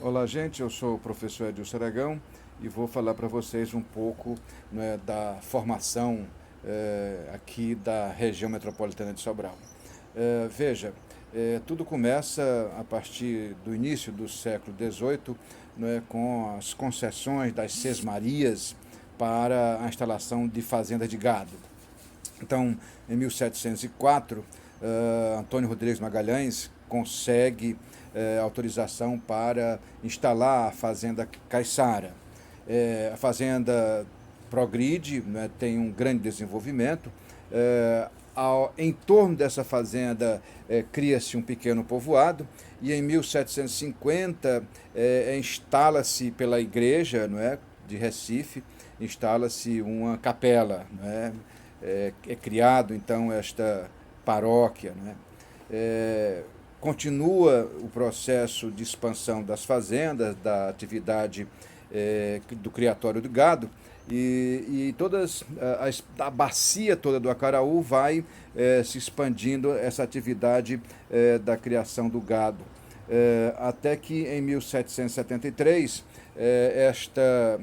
Olá, gente. Eu sou o professor Edilson Aragão e vou falar para vocês um pouco, né, da formação aqui da região metropolitana de Sobral. Veja, tudo começa a partir do início do século XVIII, né, com as concessões das sesmarias para a instalação de fazendas de gado. Então, em 1704, Antônio Rodrigues Magalhães consegue autorização para instalar a Fazenda Caiçara. A fazenda progride, né, tem um grande desenvolvimento. Em torno dessa fazenda cria-se um pequeno povoado e em 1750 instala-se pela igreja, não é, de Recife, instala-se uma capela, não é? É criado então esta paróquia, né? Continua o processo de expansão das fazendas, da atividade do criatório do gado, e todas a bacia toda do Acaraú vai se expandindo essa atividade da criação do gado. Até que em 1773 esta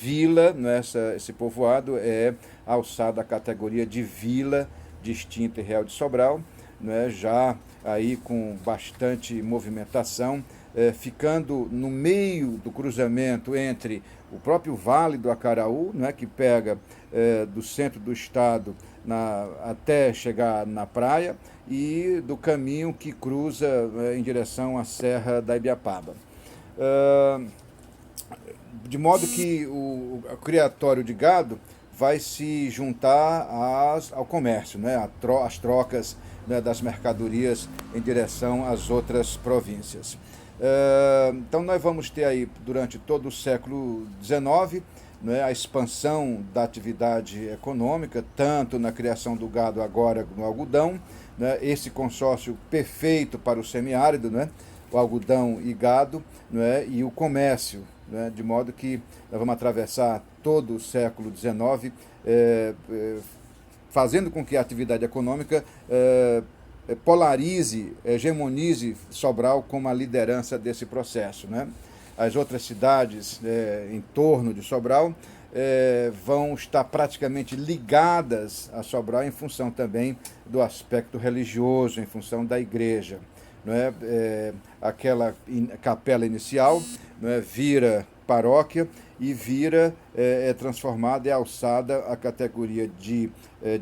vila, né, esse povoado é alçado à categoria de vila distinta e real de Sobral, né, já aí com bastante movimentação, ficando no meio do cruzamento entre o próprio Vale do Acaraú, né, que pega do centro do estado até chegar na praia, e do caminho que cruza em direção à Serra da Ibiapaba. De modo que o criatório de gado vai se juntar ao comércio, né, as trocas, né, das mercadorias em direção às outras províncias. Então nós vamos ter aí, durante todo o século XIX, né, a expansão da atividade econômica, tanto na criação do gado, agora no algodão, né, esse consórcio perfeito para o semiárido, né, o algodão e gado, né, e o comércio, né, de modo que nós vamos atravessar todo o século XIX, fazendo com que a atividade econômica polarize, hegemonize Sobral como a liderança desse processo, né? As outras cidades em torno de Sobral vão estar praticamente ligadas a Sobral em função também do aspecto religioso, em função da igreja. Não é? Aquela capela inicial, não é, vira paróquia e é transformada e alçada à categoria de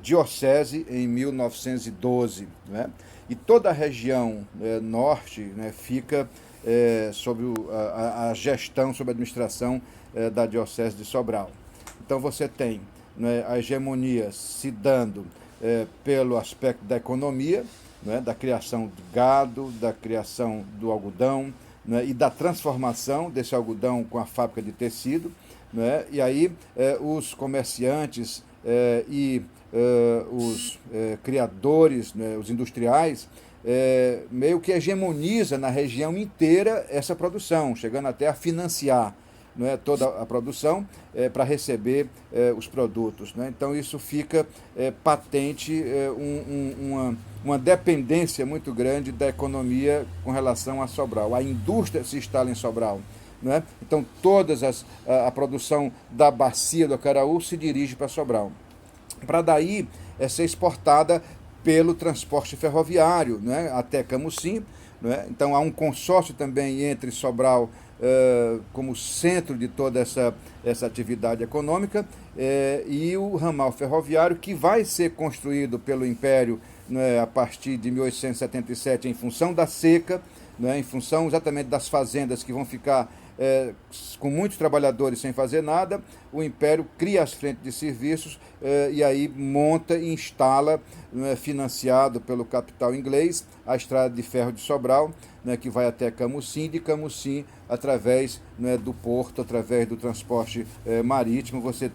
diocese em 1912. Né? E toda a região norte, né, fica sob a gestão, sob a administração da diocese de Sobral. Então você tem, né, a hegemonia se dando pelo aspecto da economia, né, da criação do gado, da criação do algodão, né, e da transformação desse algodão com a fábrica de tecido. Né, e aí os comerciantes e os criadores, né, os industriais, meio que hegemoniza na região inteira essa produção, chegando até a financiar, né, toda a produção para receber os produtos. Né? Então isso fica patente uma dependência muito grande da economia com relação a Sobral. A indústria se instala em Sobral. Né? Então a produção da bacia do Acaraú se dirige para Sobral. Para daí ser exportada pelo transporte ferroviário, né, até Camusim. Né? Então há um consórcio também entre Sobral como centro de toda essa atividade econômica e o ramal ferroviário, que vai ser construído pelo Império, né, a partir de 1877 em função da seca, né, em função exatamente das fazendas que vão ficar com muitos trabalhadores sem fazer nada. O Império cria as frentes de serviços e aí monta e instala, né, financiado pelo capital inglês, a estrada de ferro de Sobral, né, que vai até Camusim, de Camusim, através, né, do porto, através do transporte marítimo, você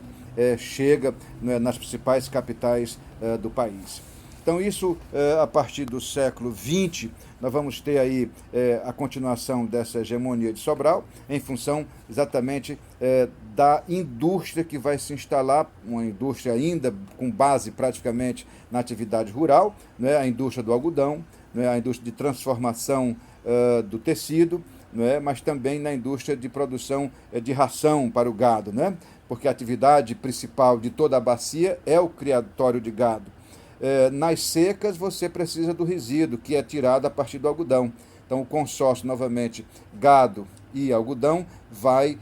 chega, né, nas principais capitais do país. Então isso, a partir do século XX, nós vamos ter aí a continuação dessa hegemonia de Sobral, em função exatamente da indústria que vai se instalar, uma indústria ainda com base praticamente na atividade rural, né, a indústria do algodão, né, a indústria de transformação do tecido, não é? Mas também na indústria de produção de ração para o gado, né? Porque a atividade principal de toda a bacia é o criatório de gado. Nas secas, você precisa do resíduo, que é tirado a partir do algodão. Então, o consórcio, novamente, gado e algodão, vai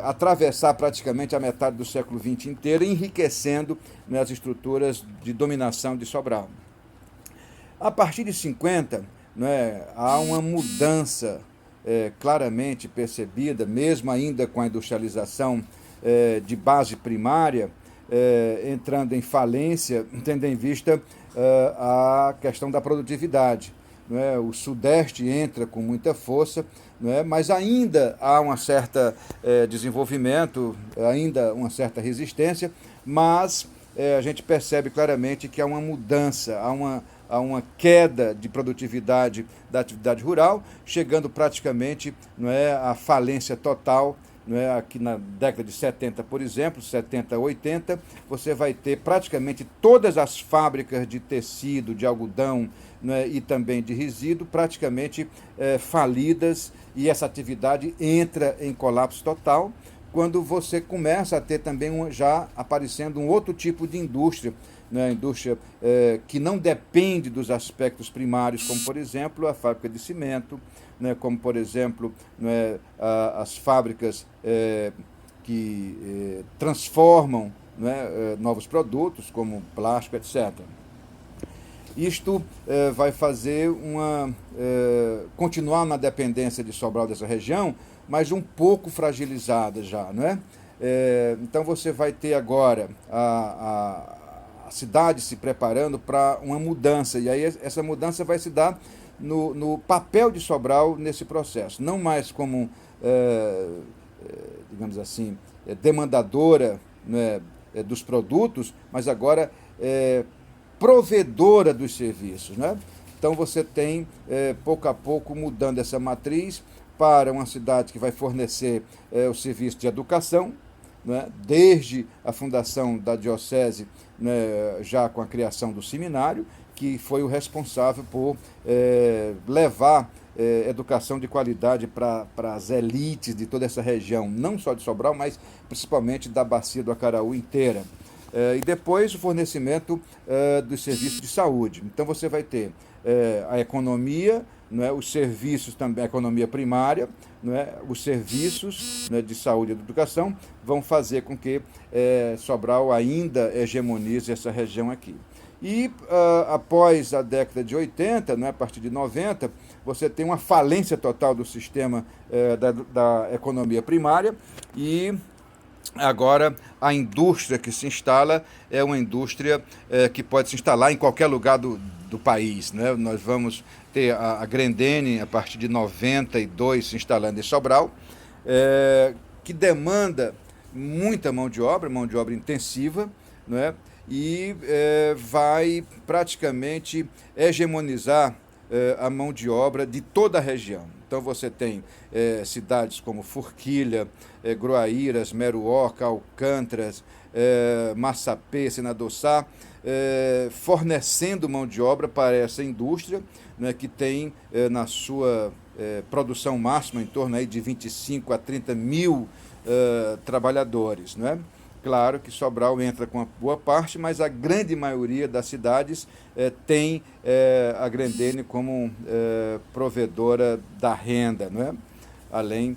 atravessar praticamente a metade do século XX inteiro, enriquecendo, né, as estruturas de dominação de Sobral. A partir de 50, né, há uma mudança claramente percebida, mesmo ainda com a industrialização de base primária, entrando em falência, tendo em vista a questão da produtividade. Né? O Sudeste entra com muita força, né? Mas ainda há um certo desenvolvimento, ainda uma certa resistência, mas a gente percebe claramente que há uma mudança, há uma queda de produtividade da atividade rural, chegando praticamente, não é, à falência total. Não é? Aqui na década de 70, por exemplo, 70, 80, você vai ter praticamente todas as fábricas de tecido, de algodão, não é? E também de resíduo praticamente falidas, e essa atividade entra em colapso total, quando você começa a ter também já aparecendo um outro tipo de indústria, né? Indústria que não depende dos aspectos primários, como, por exemplo, a fábrica de cimento, né? Como, por exemplo, né, as fábricas que transformam, né, novos produtos, como plástico, etc. Isto vai fazer continuar na dependência de Sobral dessa região, mas um pouco fragilizada já, não é? Então você vai ter agora a cidade se preparando para uma mudança, e aí essa mudança vai se dar no papel de Sobral nesse processo, não mais como, digamos assim, demandadora, né, dos produtos, mas agora provedora dos serviços, né? Então você tem, pouco a pouco, mudando essa matriz para uma cidade que vai fornecer o serviço de educação, né? Desde a fundação da diocese, né, já com a criação do seminário, que foi o responsável por levar educação de qualidade para as elites de toda essa região, não só de Sobral, mas principalmente da bacia do Acaraú inteira. E depois o fornecimento dos serviços de saúde. Então você vai ter a economia, não é, os serviços também, a economia primária, não é, os serviços, não é, de saúde e de educação vão fazer com que Sobral ainda hegemonize essa região aqui. E após a década de 80, né, a partir de 90, você tem uma falência total do sistema da economia primária, e agora a indústria que se instala é uma indústria que pode se instalar em qualquer lugar do país, né? Nós vamos ter a Grendene, a partir de 92, se instalando em Sobral, que demanda muita mão de obra intensiva, né? E vai praticamente hegemonizar a mão de obra de toda a região. Então você tem cidades como Forquilha, Groaíras, Meruoca, Alcântaras, Massapê, Senador Sá, fornecendo mão de obra para essa indústria, né, que tem na sua produção máxima em torno aí de 25 a 30 mil trabalhadores, né? Claro que Sobral entra com uma boa parte, mas a grande maioria das cidades tem a Grendene como provedora da renda, não é? Além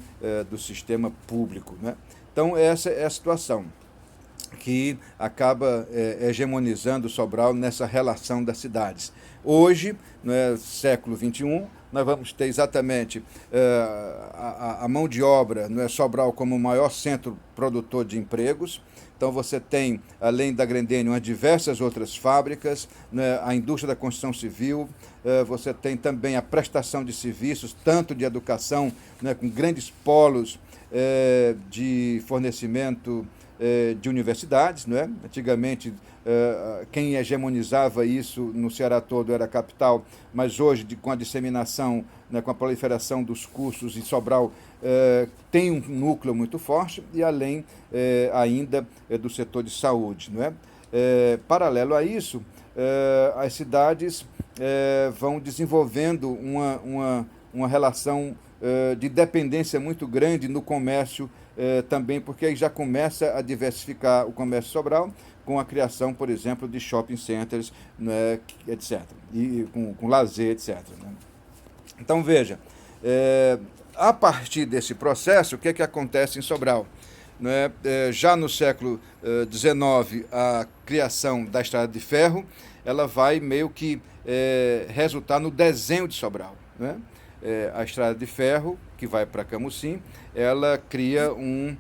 do sistema público, né? Então, essa é a situação que acaba hegemonizando Sobral nessa relação das cidades. Hoje, no século XXI, nós vamos ter exatamente a mão de obra, não é, Sobral como o maior centro produtor de empregos. Então você tem, além da Grendene, diversas outras fábricas, né, a indústria da construção civil, você tem também a prestação de serviços, tanto de educação, né, com grandes polos de fornecimento de universidades, não é? Antigamente, quem hegemonizava isso no Ceará todo era a capital, mas hoje, com a disseminação, né, com a proliferação dos cursos em Sobral, tem um núcleo muito forte, e além ainda do setor de saúde, não é? Paralelo a isso, as cidades vão desenvolvendo uma relação de dependência muito grande no comércio também, porque aí já começa a diversificar o comércio de Sobral com a criação, por exemplo, de shopping centers, né, etc., e com lazer, etc., né? Então, veja, a partir desse processo, o que é que acontece em Sobral? Né? Já no século XIX, a criação da Estrada de Ferro, ela vai meio que resultar no desenho de Sobral, né? A Estrada de Ferro, que vai para Camusim, ela cria um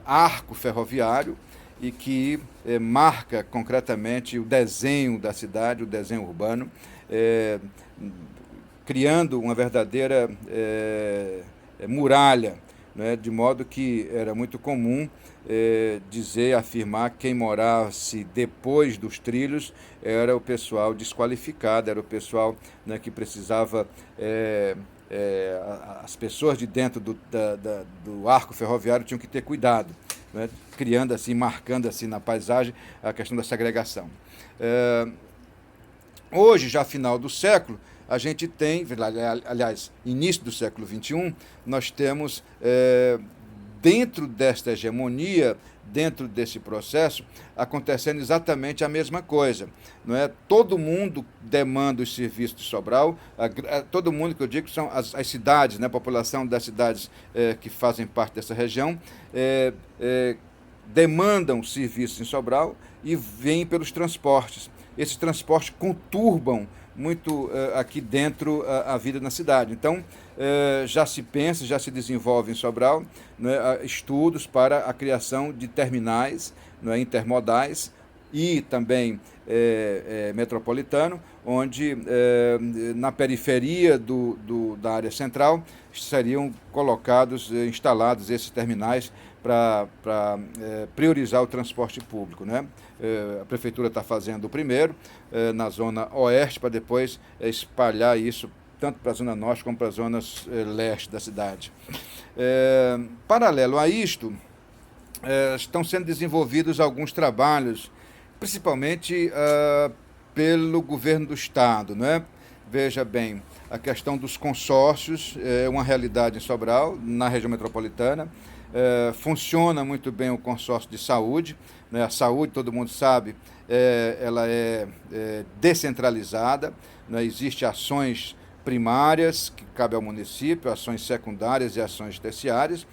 arco ferroviário e que marca concretamente o desenho da cidade, o desenho urbano, criando uma verdadeira muralha, né, de modo que era muito comum dizer, afirmar que quem morasse depois dos trilhos era o pessoal desqualificado, era o pessoal, né, que precisava, as pessoas de dentro do arco ferroviário tinham que ter cuidado, né, criando assim, marcando assim na paisagem a questão da segregação. Hoje, já final do século, a gente tem, aliás, início do século XXI, nós temos, dentro desta hegemonia, dentro desse processo, acontecendo exatamente a mesma coisa. Não é? Todo mundo demanda os serviços de Sobral, todo mundo que eu digo são as cidades, né, a população das cidades que fazem parte dessa região, demandam serviços em Sobral e vêm pelos transportes. Esses transportes conturbam muito aqui dentro a vida na cidade. Então, já se pensa, já se desenvolve em Sobral, né, estudos para a criação de terminais, né, intermodais e também metropolitano, onde na periferia da área central seriam colocados, instalados esses terminais para priorizar o transporte público, né? A prefeitura está fazendo o primeiro na zona oeste, para depois espalhar isso tanto para a zona norte como para as zonas leste da cidade. Paralelo a isto, estão sendo desenvolvidos alguns trabalhos, principalmente pelo governo do estado, né? Veja bem, a questão dos consórcios é uma realidade em Sobral, na região metropolitana. Funciona muito bem o consórcio de saúde, né? A saúde, todo mundo sabe, ela é descentralizada, né? Existem ações primárias que cabem ao município, ações secundárias e ações terciárias,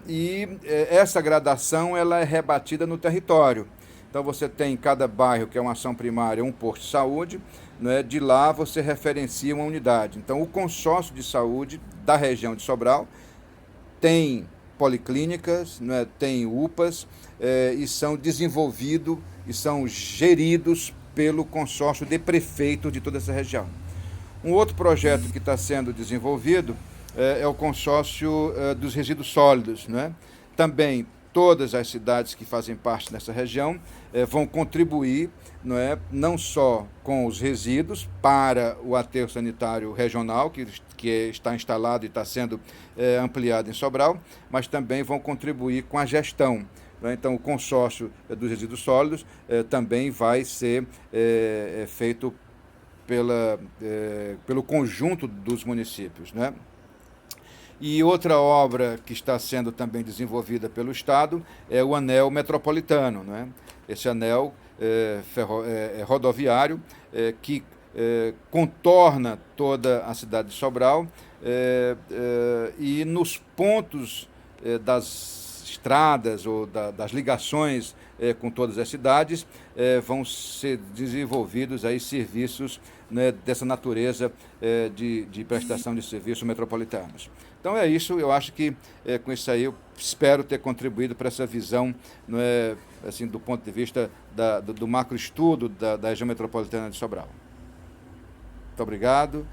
e essa gradação ela é rebatida no território. Então você tem em cada bairro, que é uma ação primária, um posto de saúde, né? De lá você referencia uma unidade. Então o consórcio de saúde da região de Sobral tem policlínicas, né, tem UPAs, e são desenvolvidos e são geridos pelo consórcio de prefeitos de toda essa região. Um outro projeto que está sendo desenvolvido é o consórcio dos resíduos sólidos, né? Também todas as cidades que fazem parte dessa região vão contribuir, não é, não só com os resíduos para o aterro sanitário regional, que está instalado e está sendo ampliado em Sobral, mas também vão contribuir com a gestão. Então, o consórcio dos resíduos sólidos também vai ser feito pelo conjunto dos municípios, né? E outra obra que está sendo também desenvolvida pelo Estado é o anel metropolitano, né? Esse anel rodoviário que contorna toda a cidade de Sobral e nos pontos das estradas ou das ligações com todas as cidades vão ser desenvolvidos aí serviços, né, dessa natureza de prestação de serviços metropolitanos. Então é isso, eu acho que com isso aí eu espero ter contribuído para essa visão, né, assim, do ponto de vista do macroestudo da região metropolitana de Sobral. Muito obrigado,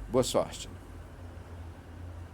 boa sorte.